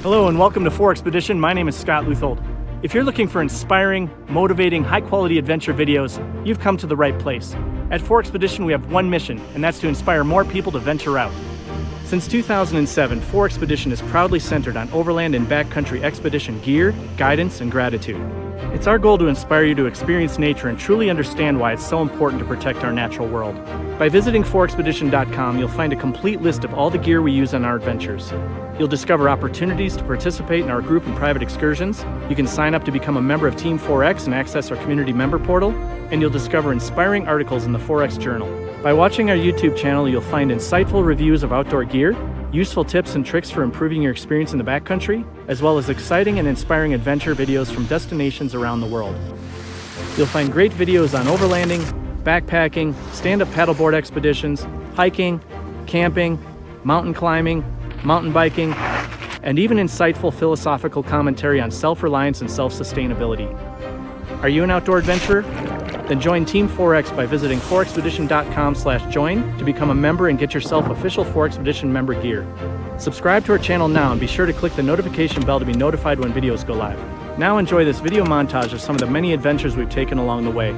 Hello and welcome to 4Expedition. My name is Scott Luthold. If you're looking for inspiring, motivating, high-quality adventure videos, you've come to the right place. At 4Expedition, we have one mission, and that's to inspire more people to venture out. Since 2007, 4Expedition is proudly centered on overland and backcountry expedition gear, guidance, and gratitude. It's our goal to inspire you to experience nature and truly understand why it's so important to protect our natural world. By visiting 4expedition.com, you'll find a complete list of all the gear we use on our adventures. You'll discover opportunities to participate in our group and private excursions. You can sign up to become a member of Team 4X and access our community member portal. And you'll discover inspiring articles in the 4X Journal. By watching our YouTube channel, you'll find insightful reviews of outdoor gear, useful tips and tricks for improving your experience in the backcountry, as well as exciting and inspiring adventure videos from destinations around the world. You'll find great videos on overlanding, backpacking, stand-up paddleboard expeditions, hiking, camping, mountain climbing, mountain biking, and even insightful philosophical commentary on self-reliance and self-sustainability. Are you an outdoor adventurer? Then join Team 4X by visiting 4expedition.com/join to become a member and get yourself official 4Expedition member gear. Subscribe to our channel now and be sure to click the notification bell to be notified when videos go live. Now enjoy this video montage of some of the many adventures we've taken along the way.